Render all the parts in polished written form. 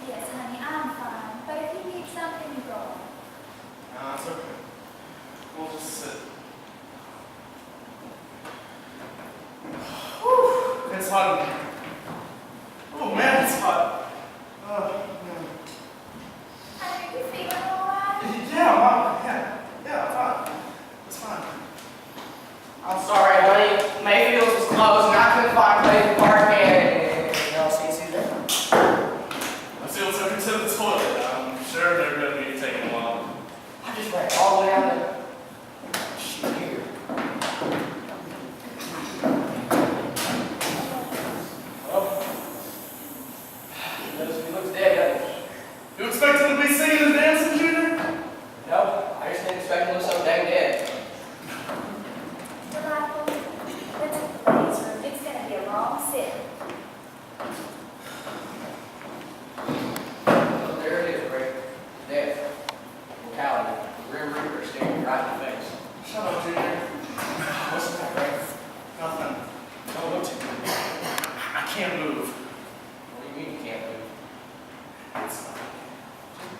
Yes, honey, I'm fine. But if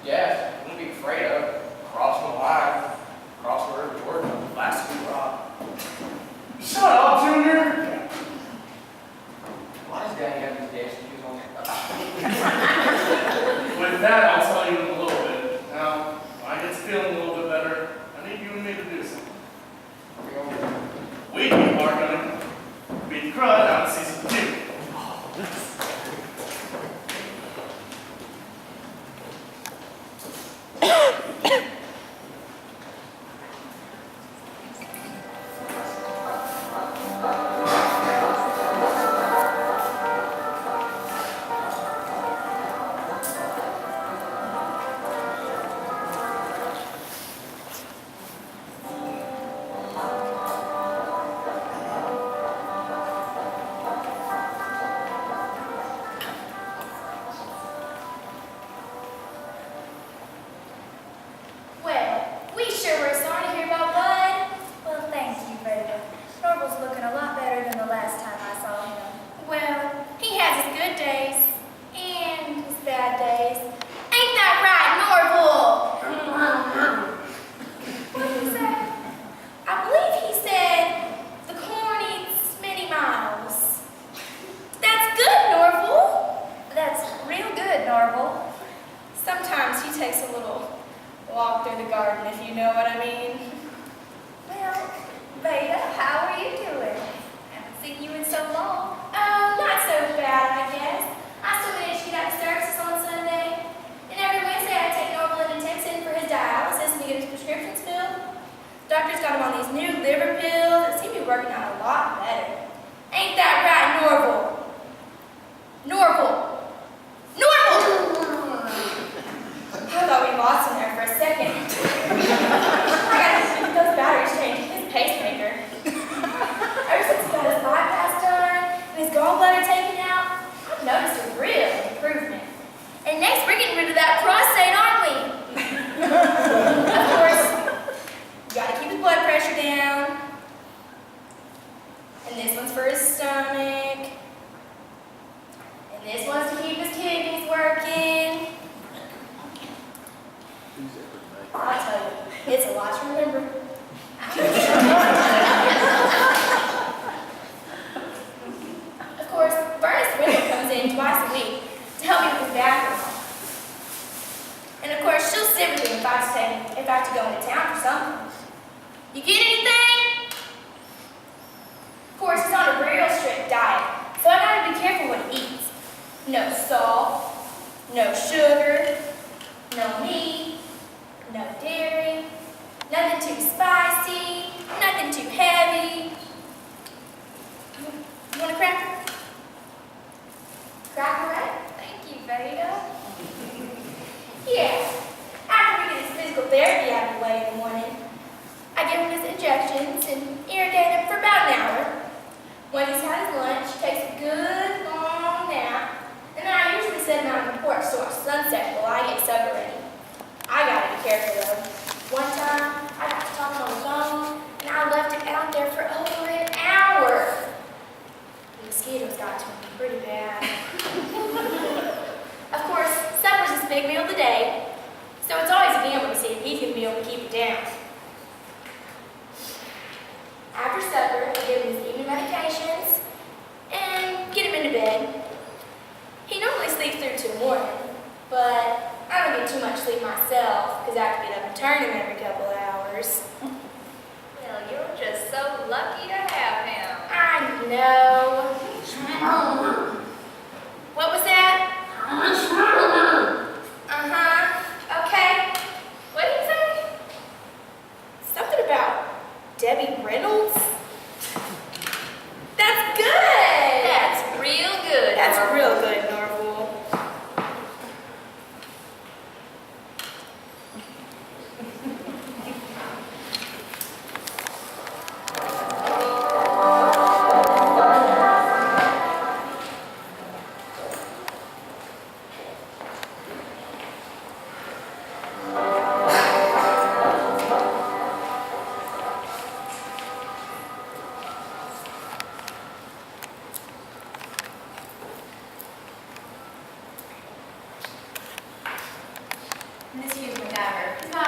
Yeah, I wouldn't be afraid of. Crossing the line, crossing the river Jordan, last week, Rob. Shut up, Junior! Why does Daddy have these dancing shoes on? With that, I'll tell you in a little bit. Now, when I get feeling a little bit better, I need you and me to do something. We are going to beat crud out of season 2.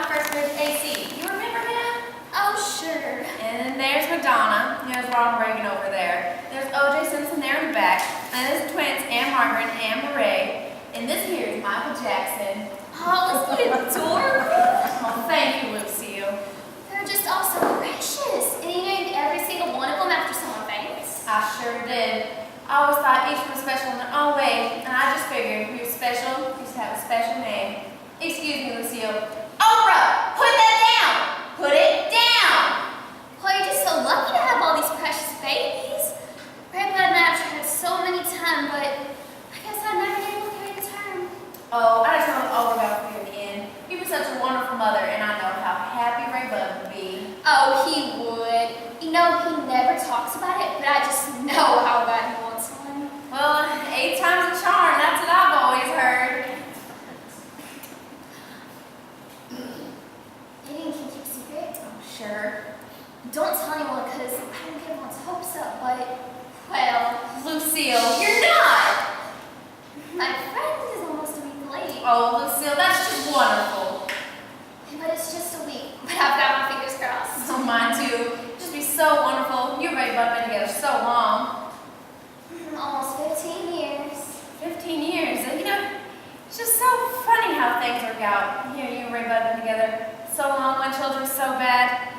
first grade AC. You remember him? Oh, sure. And then there's Madonna. There's Ronald Reagan over there. There's O.J. Simpson there in the back. And there's twins, Anne Margaret and Anne Murray. And this here is Michael Jackson. Oh, isn't it adorable? Oh, thank you, Lucille. They're just all so precious. And he named every single one of them after someone famous. I sure did. I always thought each one was special in their own way, and I just figured we were special, we should have a special name. Excuse me, Lucille. Oprah! Put that down! Put it down! Well, you're just so lucky to have all these precious babies. Grandpa and I have tried so many times, but I guess I've never been able to carry the term. Oh, I just know Oprah got for you in the end. You were such a wonderful mother, and I know how happy Ray Bud would be. Oh, he would. You know, he never talks about it, but I just know how bad he wants one. Well, 8 times a charm, that's what I've always heard. Maybe we can keep a secret. Oh, sure. Don't tell anyone, because I don't get everyone's hopes up, but, well, Lucille, you're not! my friend is almost a week late. Oh, Lucille, that's just wonderful. But it's just a week. But I've got my fingers crossed. Oh, mine too. It'd just be so wonderful. You and Ray Bud have been together so long. Almost 15 years. 15 years, and you know, it's just so funny how things work out. You know, you and Ray Bud have been together so long when children are so bad.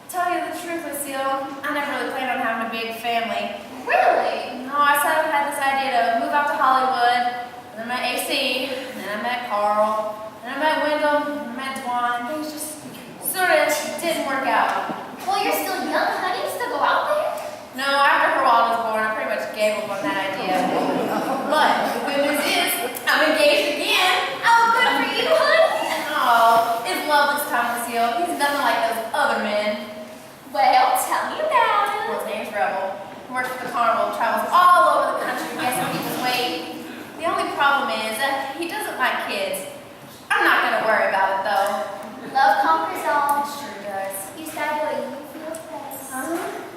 Tell you the truth, Lucille, I never really planned on having a big family. Really? No, I said I had this idea to move out to Hollywood, and then I met AC, and then I met Carl, and I met Wyndham, and I met Dwan. Things just sort of didn't work out. Well, you're still young, honey. You still go out there? No, after Herwald was born, I pretty much gave up on that idea. But the good news is, I'm engaged again. Oh, good for you, honey. Oh, it's love this time, Lucille. He's nothing like those other men. Well, tell me about Well, his him. name's Rebel. He works for the carnival, travels all over the country, guessing people's weight. The only problem is that he doesn't like kids. I'm not going to worry about it, though. Love conquers all. It sure does. You just gotta do what you feel best. Uh-huh.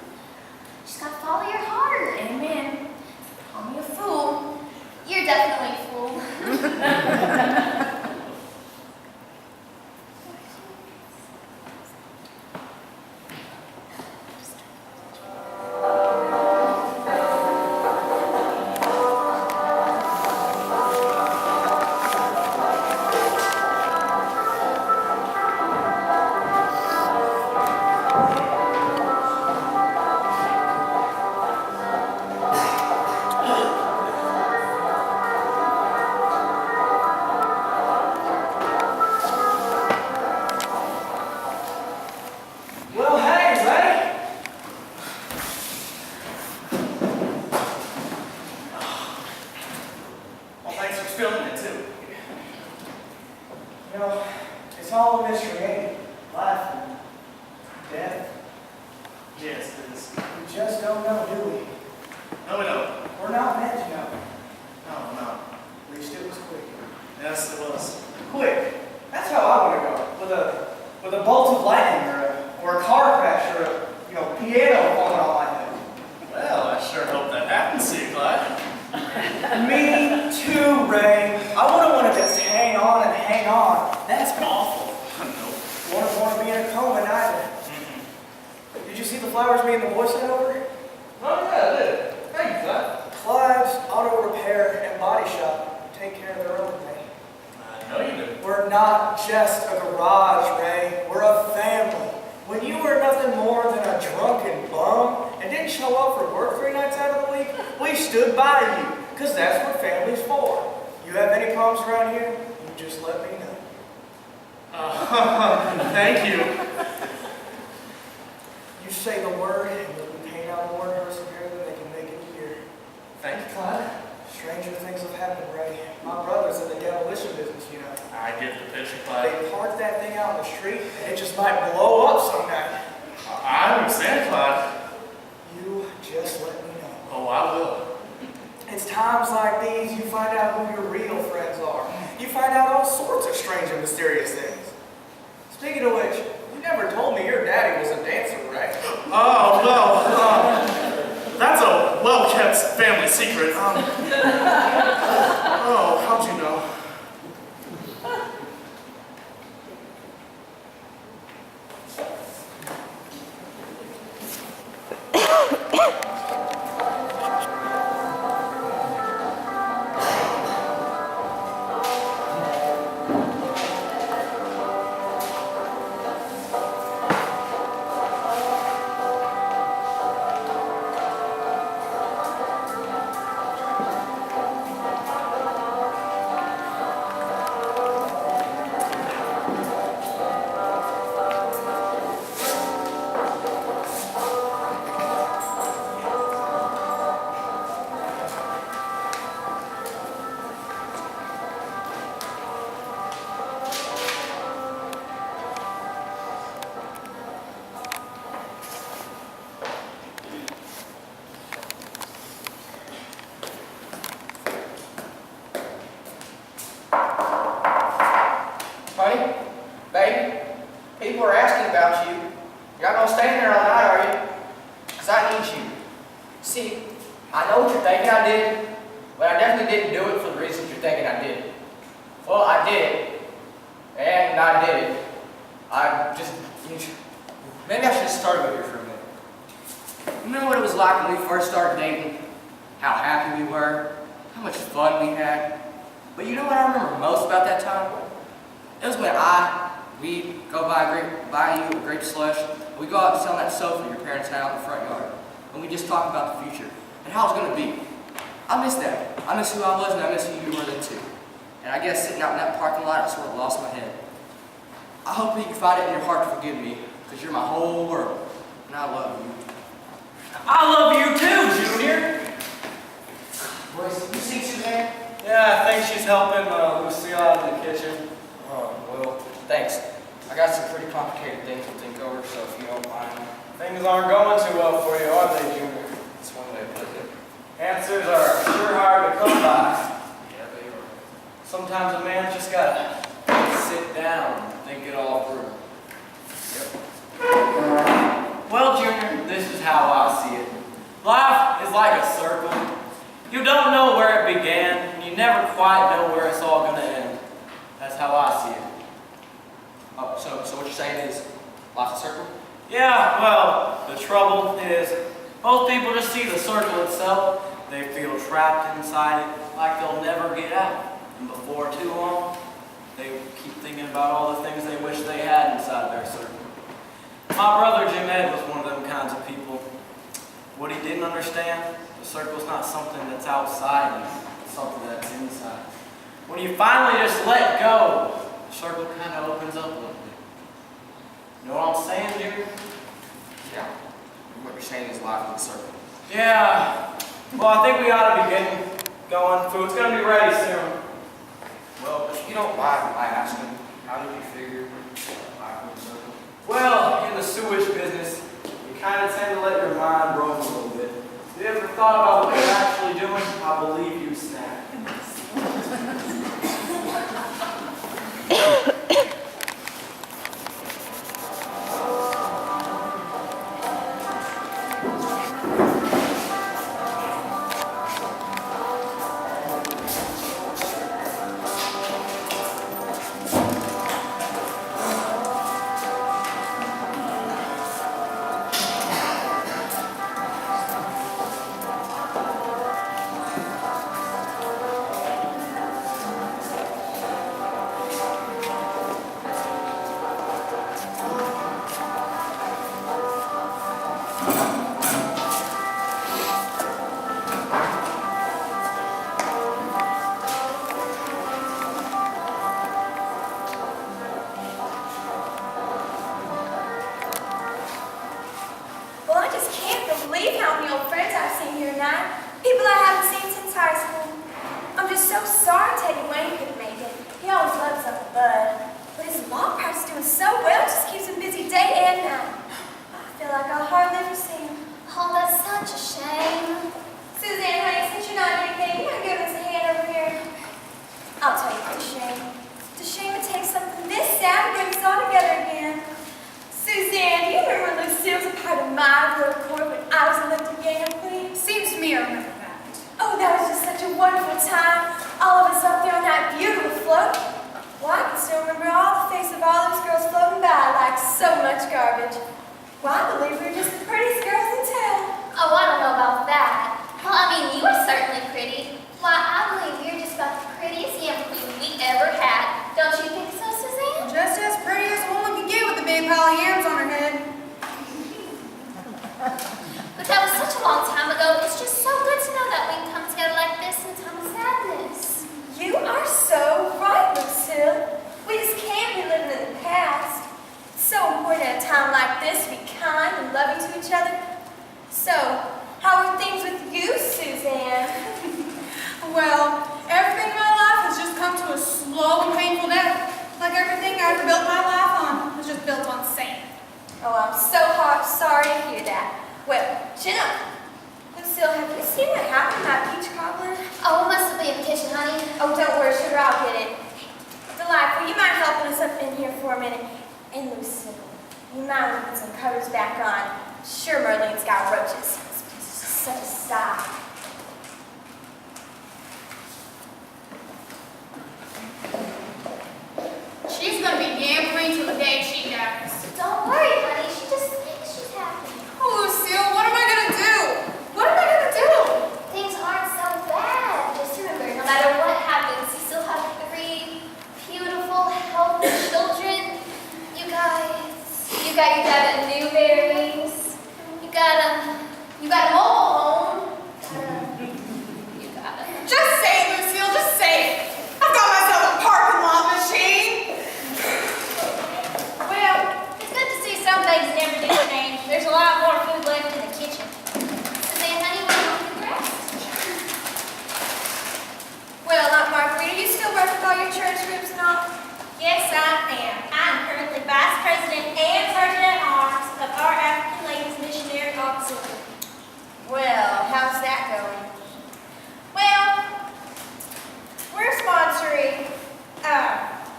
Just gotta follow your heart. Amen. Call me a fool. You're definitely a fool. Well, hey, Ray. Well, thanks for filming it too. You know, it's all a mystery, ain't it? Life and death. Yes, it is. We just don't know, do we? No, we don't. We're not meant to know. No, no. At least it was quick. Yes, it was. Quick. That's how I want to go. With a bolt of lightning or a car crash or a piano falling on my head. Well, I sure hope that happens to you, Clyde. Me too, Ray. I wouldn't want to just hang on and hang on. That's awful. No. Wouldn't want to be in a coma neither. Did you see the flowers me and the boy sent over? Oh, yeah, I did. Thank you, Clyde. Clyde's Auto Repair and Body Shop take care of their own thing. I know you do. We're not just a garage, Ray. We're a family. When you were nothing more than a drunken bum and didn't show up for work 3 nights out of the week, we stood by you, because that's what family's for. You have any problems around here, you just let me know. Thank you. You say the word, and you'll be paying out more nursing here than they can make in a year. Thank you, Clyde. Stranger things have happened, Ray. My brother's in the demolition business, you know. I get the picture, Clyde. They parked that thing out in the street, and it just might blow up some night. I understand, Clyde. You just let me know. Oh, I will. It's times like these you find out who your real friends are. You find out all sorts of strange and mysterious things. Speaking of which, you never told me your daddy was a dancer, right? Oh, well, that's a well-kept family secret. Oh, how'd you know? Honey, baby, people are asking about you. You're not gonna stand there all night, are you? Because I need you. See, I know what you're thinking I did, but I definitely didn't do it for the reasons you're thinking I did. Well, I did it, and I did it. Maybe I should have started with you for a minute. Remember what it was like when we first started dating? How happy we were, how much fun we had. But you know what I remember most about that time? It was when we go buy you a grape slush, and we go out and sit on that sofa your parents had out in the front yard, and we just talk about the future and how it's going to be. I miss that. I miss who I was, and I miss who you were then too. And I guess sitting out in that parking lot, I sort of lost my head. I hope that you can find it in your heart to forgive me, because you're my whole world, and I love you. I love you too, Junior. Royce, you see Suzanne? Yeah, I think she's helping Lucille out in the kitchen. Oh, well, thanks. I got some pretty complicated things to think over, so if you don't mind. Things aren't going too well for you, are they, Junior? That's one way to put it. Answers are sure hard to come by. Yeah, they are. Sometimes a man just gotta sit down and think it all through. Yep. Well, Junior, this is how I see it. Life is like a circle. You don't know where it began, and you never quite know where it's all gonna end. That's how I see it. Oh, so what you're saying is life's a circle? Yeah, well, the trouble is, most people just see the circle itself. They feel trapped inside it, like they'll never get out. And before too long, they keep thinking about all the things they wish they had inside their circle. My brother Jim Ed was one of them kinds of people. What he didn't understand, the circle's not something that's outside you, it's something that's inside. When you finally just let go, the circle kind of opens up a little bit. You know what I'm saying, Junior? Yeah. What you're saying is life is a circle. Yeah. Well, I think we ought to be getting going. Food's going to be ready soon. Well, if you don't mind my asking, how did you figure life was a circle? Well, in the sewage business, you kind of tend to let your mind roam a little bit. If you ever thought about what you're actually doing, I believe you snapped. Well, I just can't believe how many old friends I've seen here tonight. People I haven't seen since high school. I'm just so sorry Teddy Wayne couldn't make it. He always loves Uncle Bud. But his law practice is doing so well, it just keeps him busy day and night. I feel like I'll hardly ever see him. Oh, that's such a shame. Suzanne, honey, since you're not doing anything, you want to give us a hand over here? I'll tell you what's a shame. It's a shame it takes something this sad to bring us all together again. Suzanne, do you remember when Lucille was a part of my little court when I was elected gang of queen? Seems to me I remember that. Oh, that was just such a wonderful time. All of us up there on that beautiful float. Well, I can still remember all the faces of all those girls floating by like so much garbage. Well, I believe we were just the prettiest girls in town. Oh, I don't know about that. Well, I mean, you were certainly pretty. Why, I believe you're just about the prettiest young queen we ever had. Don't you think so, Suzanne? Just as pretty as a woman can get with the big pile of yams on her head. But that was such a long time ago. It's just so good to know that we can come together like this in time of sadness. You are so right, Lucille. We just can't be living in the past. It's so important at a time like this to be kind and loving to each other, You might want to put some covers back on. Sure, Merlene's got roaches. This place is just such a sigh. She's gonna be gambling till the day she dies. Don't worry, honey. She just thinks she's happy. Oh, Lucille, what am I gonna do? What am I gonna do? Things aren't so bad. Just remember, no matter what happens, you still have 3 beautiful, healthy children. You got your dad at Newberry's. You got a mobile home. You got a... Just say it, Lucille, just say it. I've got myself a parking lot machine. Well, it's good to see some things never do change. There's a lot more food left in the kitchen. Suzanne, honey, want to look at the rest? Well, Aunt Marguerite, are you still working all your church groups and all? Yes, I am. I'm currently Vice President and Sergeant-at-Arms of our African Ladies Missionary Auxiliary. Well, how's that going? Well, we're sponsoring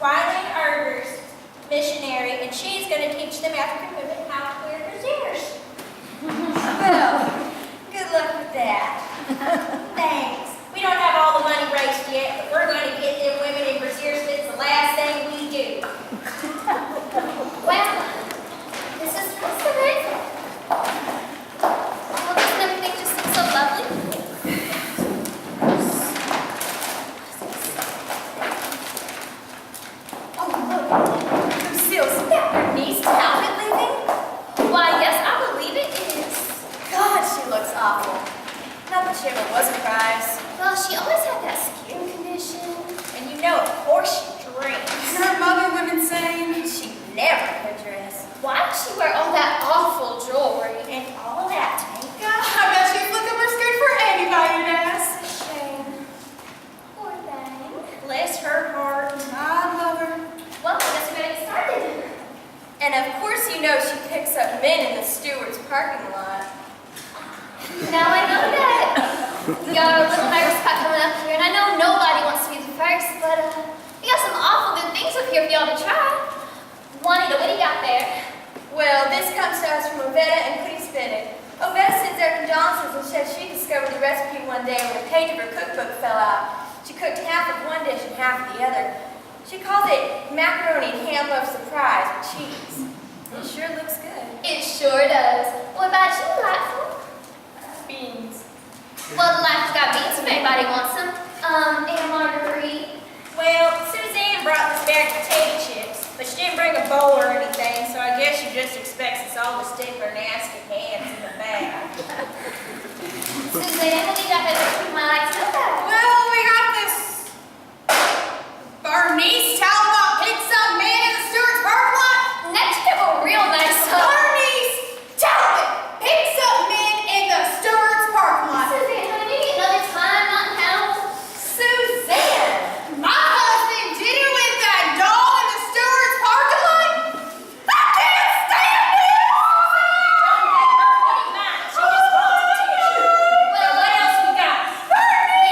Wiley Erger's missionary, and she's going to teach them African women how to wear brassieres. Well, good luck with that. Thanks. We don't have all the money raised yet, but we're going to get them women in brassieres. It's the last thing we do. Well, this is amazing. Well, doesn't everything just look so lovely? Oh, look. Lucille, isn't that Bernice Talbot leaving? Why, yes, I believe it is. God, she looks awful. Not that she ever was a prize. Well, she always had that skin condition. And you know, of course, she drinks. And her mother would have been saying, She never could dress. Why does she wear all that awful jewelry? And all of that makeup. I bet she'd look up her skirt for anybody to ask. Shame. Poor thing. Bless her heart. I love her. Well, I guess we're gonna get started. And of course you know she picks up men in the steward's parking lot. Now I know that y'all are a little nervous about coming up here, and I know nobody wants to be the first, but we got some awful good things up here for y'all to try. Juanita, what do you got there? Well, this comes to us from Ovetta and Cleese Bennett. Ovetta sends Eric Johnson's and said she discovered the recipe one day when a page of her cookbook fell out. She cooked half of one dish and half of the other. She calls it macaroni and ham loaf surprise with cheese. It sure looks good. It sure does. What about you, Delightful? Beans. Well, Delightful's got beans if anybody wants them. And Marguerite. Well, Suzanne brought this bag of potato chips, but she didn't bring a bowl or anything, so I guess she just expects us all to stick our nasty hands in the bag. Suzanne, what do you got there that you might like to know about? Well, we got this Bernice Talbot picks up man in the steward's parking lot. Next, you have a real nice song. Bernice Talbot picks up men in the steward's parking lot. Suzanne, honey, maybe another time, not now. Suzanne! My husband dinner with that doll in the steward's parking lot? I can't stand it! Don't let her put him out. She just wants attention. Well, what else we got? Bernice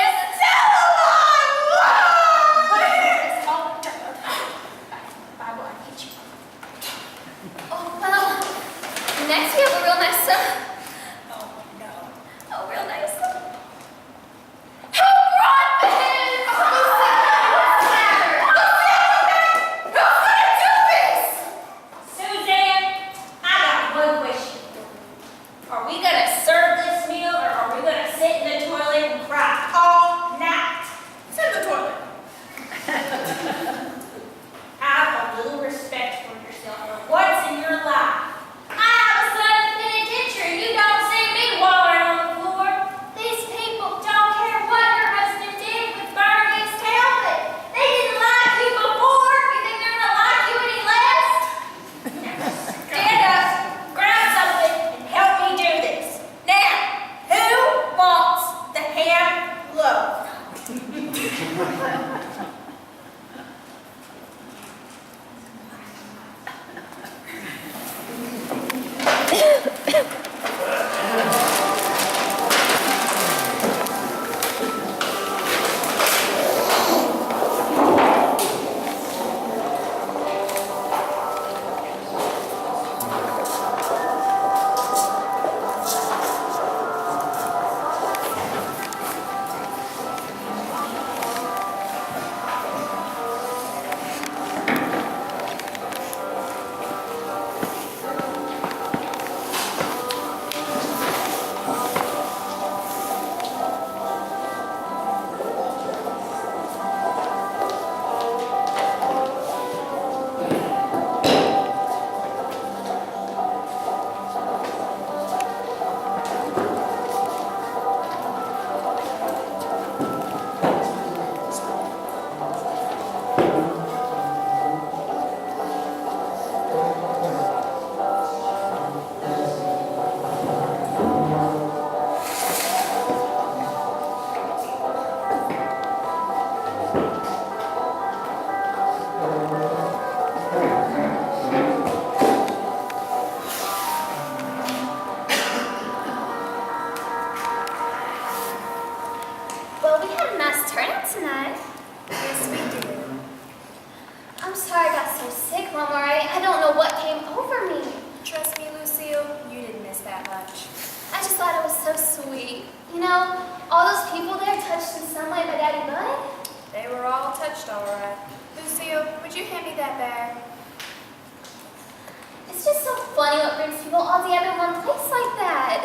touched all right. Lucille, would you hand me that bag? It's just so funny what brings people all together in one place like that.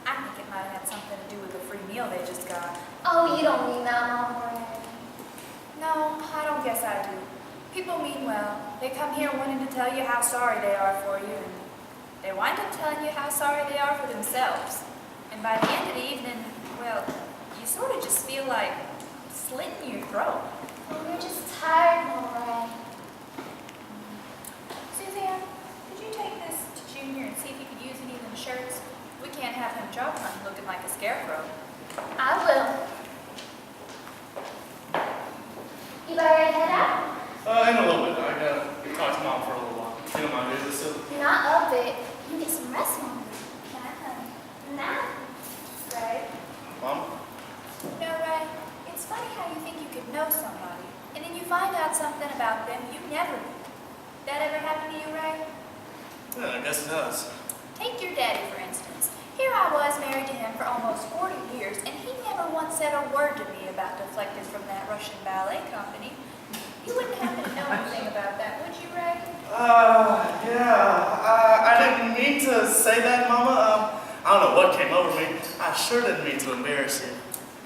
I think it might have had something to do with the free meal they just got. Oh, you don't mean that, Mama. No, I don't guess I do. People mean well. They come here wanting to tell you how sorry they are for you, and they wind up telling you how sorry they are for themselves. And by the end of the evening, well, you sort of just feel like slitting your throat. Oh, you're just tired, Mama. Suzanne, could you take this to Junior and see if he could use any of them shirts? We can't have him job hunting looking like a scarecrow. I will. You about ready to head out? In a little bit. I gotta talk to Mom for a little while. You don't mind doing this? You're not up it. You get some rest, Mama. Nah. Right? Mom? No, Ray, it's funny how you think you could know somebody, and then you find out something about them you never knew. That ever happened to you, Ray? Yeah, I guess it does. Take your daddy, for instance. Here I was married to him for almost 40 years, and he never once said a word to me about deflecting from that Russian ballet company. You wouldn't happen to know anything about that, would you, Ray? Yeah. I didn't mean to say that, Mama. I don't know what came over me. I sure didn't mean to embarrass you.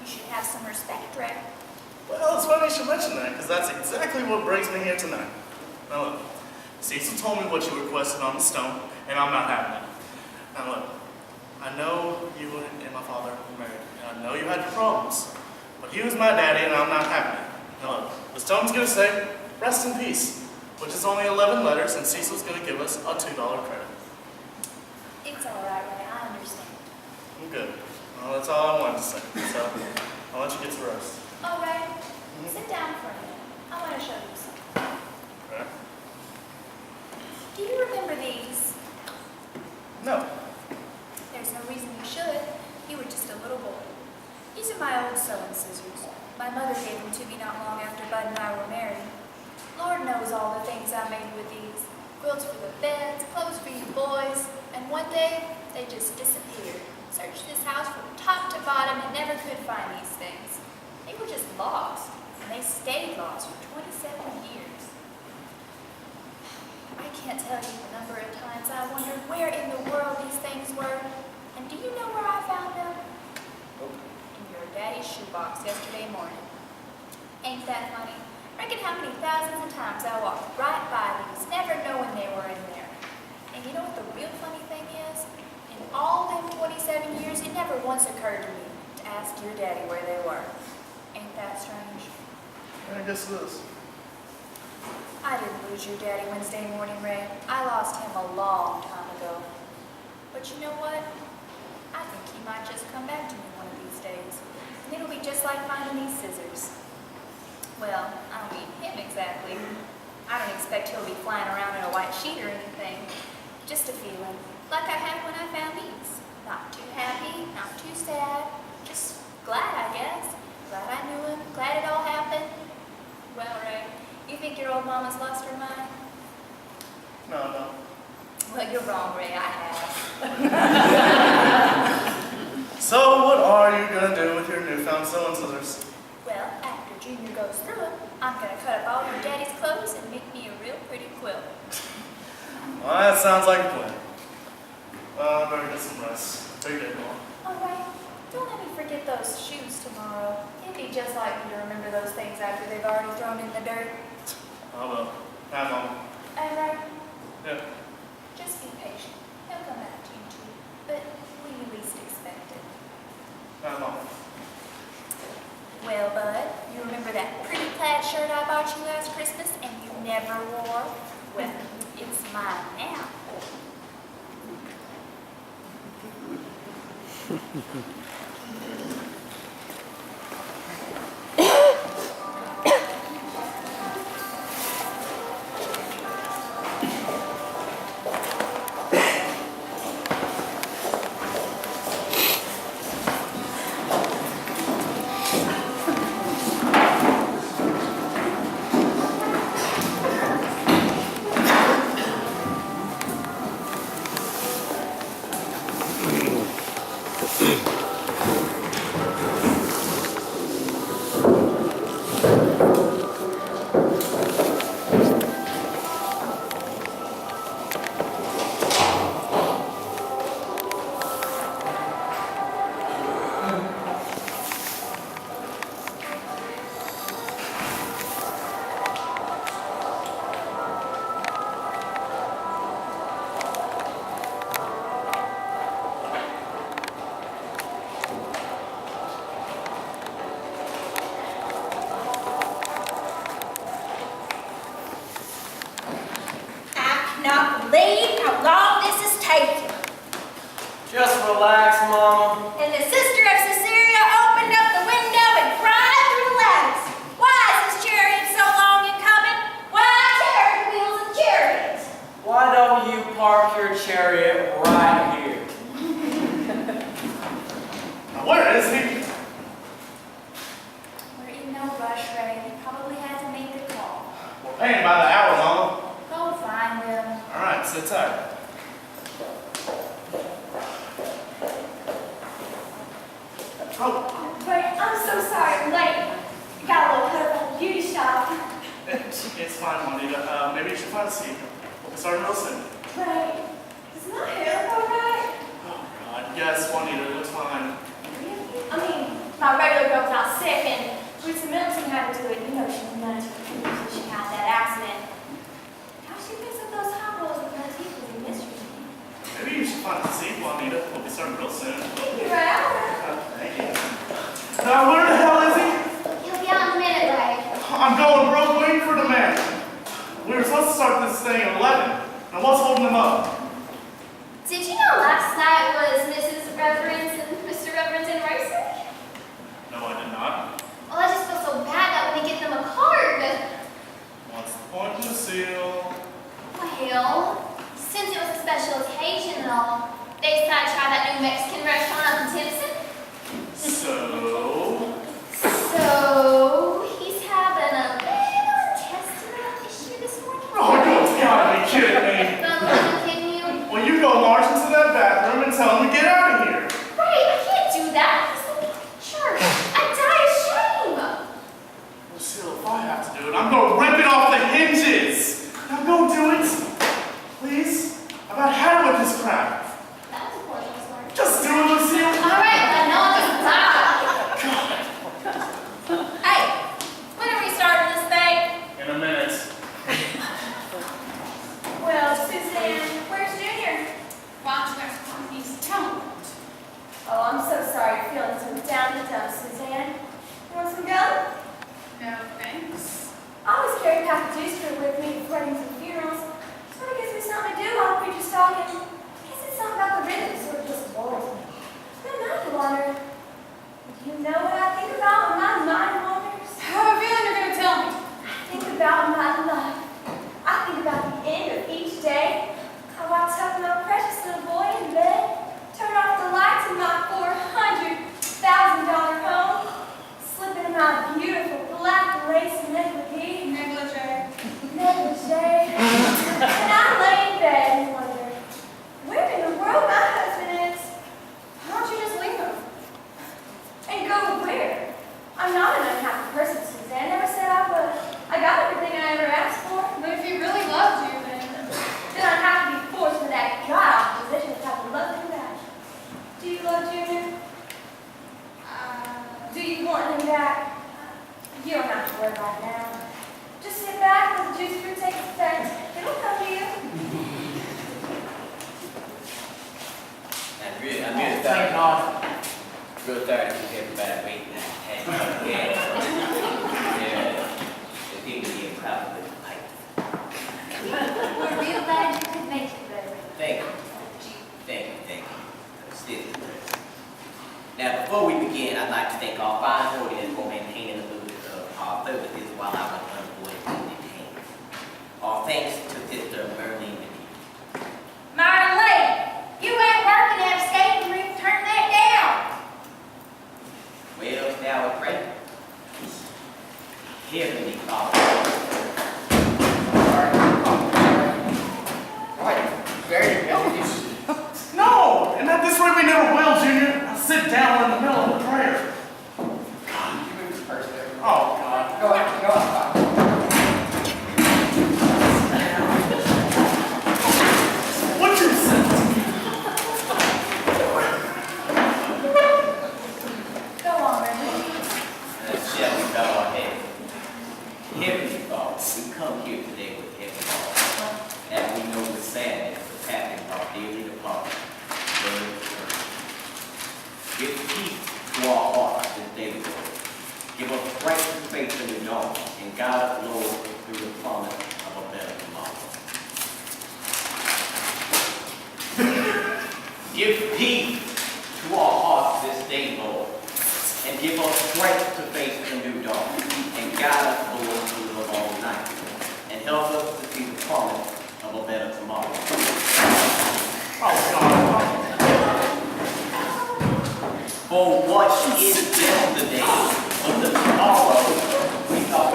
You should have some respect, Ray. Well, it's funny you should mention that, because that's exactly what brings me here tonight. Now look, Cecil told me what you requested on the stone, and I'm not having it. Now look, I know you and my father were married, and I know you had your problems, but he was my daddy, and I'm not having it. Now look, the stone's going to say, rest in peace, which is only 11 letters, and Cecil's going to give us a $2 credit. It's all right, Ray. I understand. Good. Well, that's all I wanted to say, so I'll let you get to rest. All right. Sit down for a minute. I want to show you something. Okay? Do you remember these? No. There's no reason you should. You were just a little boy. These are my old sewing scissors. My mother gave them to me not long after Bud and I were married. Lord knows all the things I made with these. Quilts for the beds, clothes for you boys, and one day they just disappeared. Searched this house from top to bottom and never could find these things. They were just lost, and they stayed lost for 27 years. I can't tell you the number of times I wondered where in the world these things were. And do you know where I found them? In your daddy's shoebox yesterday morning. Ain't that funny? Reckon how many thousands of times I walked right by these, never knowing they were in there. And you know what the real funny thing is? In all them 27 years, it never once occurred to me to ask your daddy where they were. Ain't that strange? I guess it is. I didn't lose your daddy Wednesday morning, Ray. I lost him a long time ago. But you know what? I think he might just come back to me one of these days. And it'll be just like finding these scissors. Well, I don't mean him exactly. I don't expect he'll be flying around in a white sheet or anything. Just a feeling, like I had when I found these. Not too happy, not too sad. Just glad, I guess. Glad I knew him. Glad it all happened. Well, Ray, you think your old mama's lost her mind? No. Well, you're wrong, Ray. I have. So, what are you going to do with your newfound sewing scissors? Well, after Junior goes through them, I'm going to cut up all your daddy's clothes and make me a real pretty quilt. Well, that sounds like a plan. Well, I better get some rest. Take it, Mom. All right. Don't let me forget those shoes tomorrow. It'd be just like me to remember those things after they've already thrown in the dirt. I will. Bye, Mom. All right. Yeah. Just be patient. He'll come back to you too. But when you least expect it. Bye, Mom. Well, Bud, you remember that pretty plaid shirt I bought you last Christmas and you never wore? Well, it's mine now. probably had to make the call. We're paying by the hour, Mama. Go find them. All right, sit tight. Oh, Ray, I'm so sorry I'm late. Got a little cut up at the beauty shop. it's fine, Juanita. Maybe you should find a seat. We'll be starting real soon. Ray, is my hair alright? Oh, God. Yes, Juanita, it looks fine. I mean, my regular girl's out sick and Teresa Middleton had to do it. You know, she's none too cute since she had that accident. How she picks up those hot rolls with her teeth is a mystery. Maybe you should find a seat, Juanita. We'll be starting real soon. Thank you, Ray. Thank you. Now, where the hell is he? He'll be out in a minute, Ray. I'm going broke waiting for the man. We were supposed to start this thing at 11. Now, what's holding him up? Did you know last night was Mrs. Reverend's and Mr. Reverend's anniversary? No, I did not. Well, I just feel so bad that we didn't get them a card. What's the point, Lucille? Well, since it was a special occasion and all, they decided to try that new Mexican restaurant up in Timpson. So he's having a little intestinal issue this morning. Oh, you gotta be kidding me. I'm kidding you. Well, you go march into that bathroom and tell him to get out of here. Right, I can't do that. Sure, I'd die of shame. Lucille, if I have to do it, I'm gonna rip it off the hinges. Now go do it. Please. I've about had with this crap. That's a poor story. Just do it, Lucille. All right, I know it's not. Hey, when are we starting this thing? In a minute. Well, Suzanne, where's Junior? Watching us on these tones. Oh, I'm so sorry you're feeling so down in the dumps, Suzanne. You want some gum? No, thanks. I always carry packages with me for weddings and funerals. So it gives me something to do while the preacher's talking. I guess it's something about the rhythm that sort of just bores me. Then I wonder, do you know what I think about when my mind wanders? I have a feeling you're going to tell me. I think about my life. I think about the end of each day. How I tuck my precious little boy in bed, turn off the lights in my $400,000 home, slip into my beautiful black lace negligee, and I lay in bed and wonder, where in the world my husband is? Why don't you just leave him? And go where? I'm not an unhappy person, Suzanne. Never said I was. I got everything I ever asked for. But if he really loves you, then I'd have to be forced to that god-awful position to have to love him back. Do you love Junior? Do you want him back? You don't have to worry about it now. Just sit back, let the juice fruit take its effect. It'll come to you. I'm really sorry to keep everybody waiting. The people here probably like We're real glad you could make it, baby. Thank you. Still. Now, before we begin, I'd like to thank our fine audience for maintaining the mood of our services while I was unavoidably detained. Our thanks to Sister Merlene McGee. Marlene, you ain't working at a skating rink. Turn that down. Well, now I pray. Heavenly Father. Very good. No! And at this rate, we never will, Junior. Now sit down in the middle of the prayer. You move first there. Oh, God. Go on. What'd you say? Go on, baby. Shall we bow our heads? Heavenly Father, we come here today with heavy hearts, as we know the sadness of having our dearly departed. Lord, give peace to our hearts this day, Lord. Give us strength and faith in the dawn, and guide us, Lord, through the promise of a better tomorrow. Give peace to our hearts this day, Lord, and give us strength to face the new dawn, and guide us, Lord, through the long night, and help us to see the promise of a better tomorrow. Oh, God. For what is yesterday, but the tomorrow we thought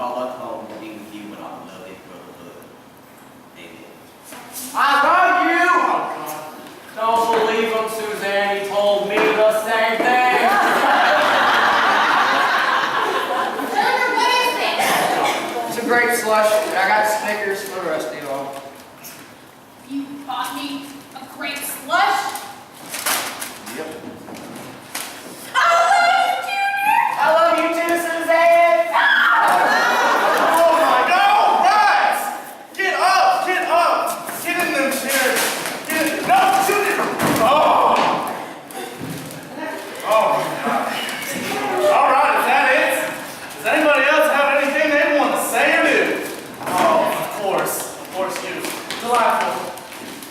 call us home to be with you in our beloved brotherhood. Amen. I love you! Don't believe him, Suzanne. He told me the same thing. Sugar, what is this? It's a grape slush, and I got Snickers for the rest of y'all. You bought me a grape slush? Yep. I I love you too, Suzanne! Oh my God! Rats! Get up! Get up! Get in them chairs! Get in. No! Shoot it! Oh! Oh my God! All right, is that it? Does anybody else have anything they want to say or do? Oh, of course you. Delightful.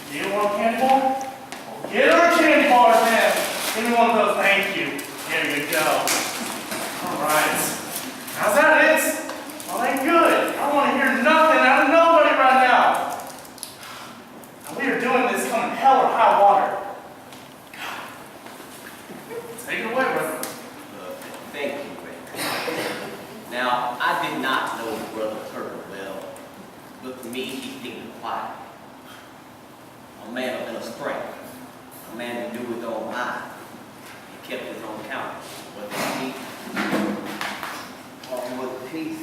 Do you want a candy bar? Well, get her a candy bar then. Give me one of those. Thank you. Here you go. All right. How's that it? Well, ain't good. I want to hear nothing out of nobody right now. And we are doing this coming hell or high water. Take it away, brother. Thank you, Ray. Now, I did not know Brother Turtle well, but to me, he seemed quiet. A man of inner strength, a man who knew his own mind. He kept his own count. Was it peace? Or was it peace?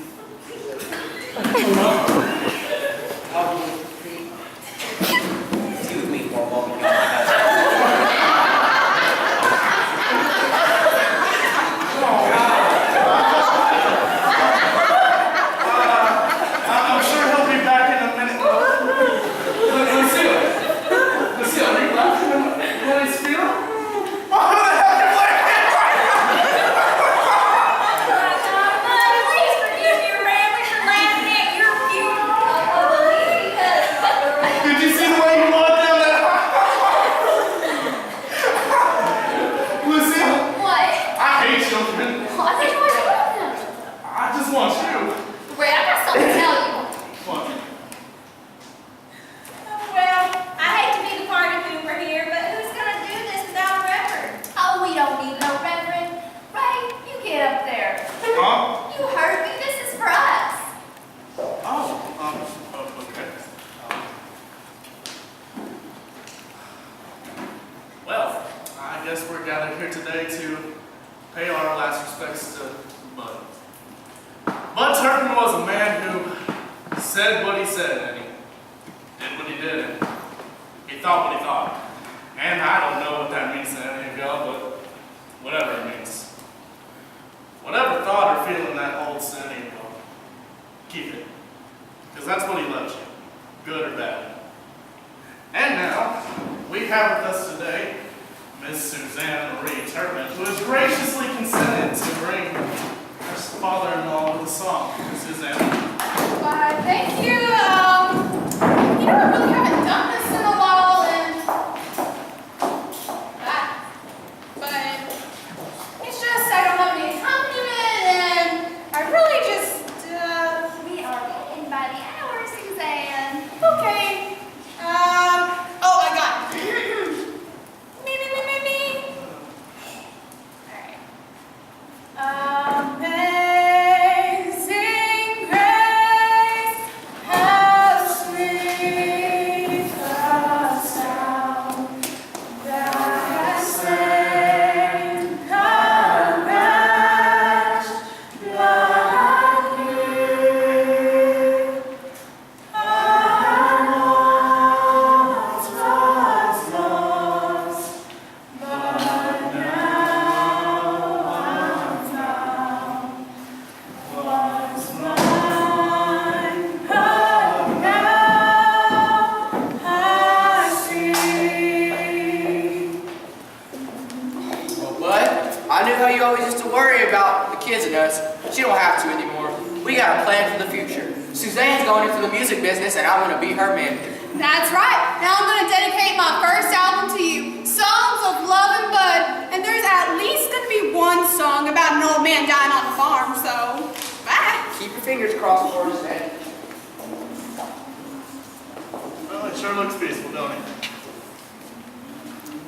Excuse me for a moment, y'all. I'm sure he'll be back in a minute. Lucille, are you laughing at his funeral? Oh, who the hell can play Please forgive me, Ray, for laughing at your funeral. Did you see the way he walked down that Lucille, What? I hate children. I think you want to love them. I just want you. Ray, I got something to tell you. What? Well, I hate to be the party pooper here, but who's gonna do this without a reverend? Oh, we don't need no reverend. Ray, you get up there. Huh? You heard me. This is for us. Okay. Well, I guess we're gathered here today to pay our last respects to Bud. Bud Turpin was a man who said what he said, and he did what he did, and he thought what he thought. And I don't know what that means to any of y'all, but whatever it means. Whatever thought or feeling that holds to any of y'all, keep it. Because that's what he left you, good or bad. And now, we have with us today Miss Suzanne Marie Turpin, who has graciously consented to bring her father-in-law with a song. Suzanne. Why, thank you. You know, I really haven't done this in a while, and but it's just I don't have any accompaniment, and I really just we are paying by the hour, Suzanne. Okay. Oh, I got it. Me. All right. Amazing grace, how sweet the sound that saved a wretch like me. I once was lost, but now I'm found. Was blind, but now I see. Well, Bud, I knew how you always used to worry about the kids and us. But you don't have to anymore. We got a plan for the future. Suzanne's going into the music business, and I want to be her manager. That's right. Now I'm going to dedicate my first album to you, Songs of Love and Bud. And there's at least going to be one song about an old man dying on the farm, so bye. Keep your fingers crossed for us, Dad. Well, it sure looks peaceful, don't it?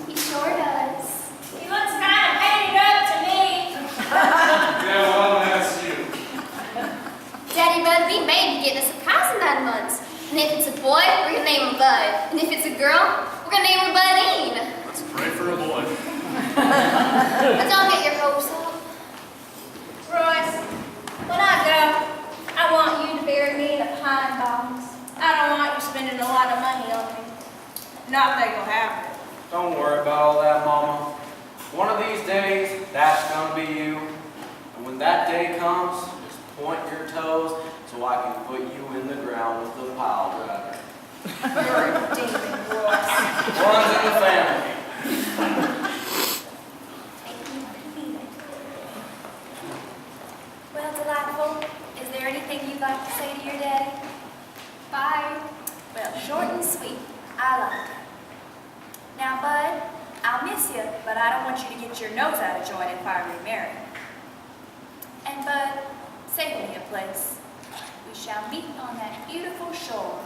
He sure does. He looks kind of painted up to me. Yeah, well, I'm gonna ask you. Daddy, Daddy Bud, we may be getting a surprise in 9 months. And if it's a boy, we're gonna name him Bud. And if it's a girl, we're gonna name her Budine. Let's pray for a boy. But don't get your hopes up. Royce, when I go, I want you to bury me in a pine box. I don't want you spending a lot of money on me. Not that you'll have it. Don't worry about all that, Mama. One of these days, that's gonna be you. And when that day comes, just point your toes so I can put you in the ground with the pile driver. You're a demon, Royce. Runs in the family. Well, Delightful, is there anything you'd like to say to your daddy? Bye. Well, short and sweet. I like it. Now, Bud, I'll miss you, but I don't want you to get your nose out of joint if I remarry. And Bud, save me a place. We shall meet on that beautiful shore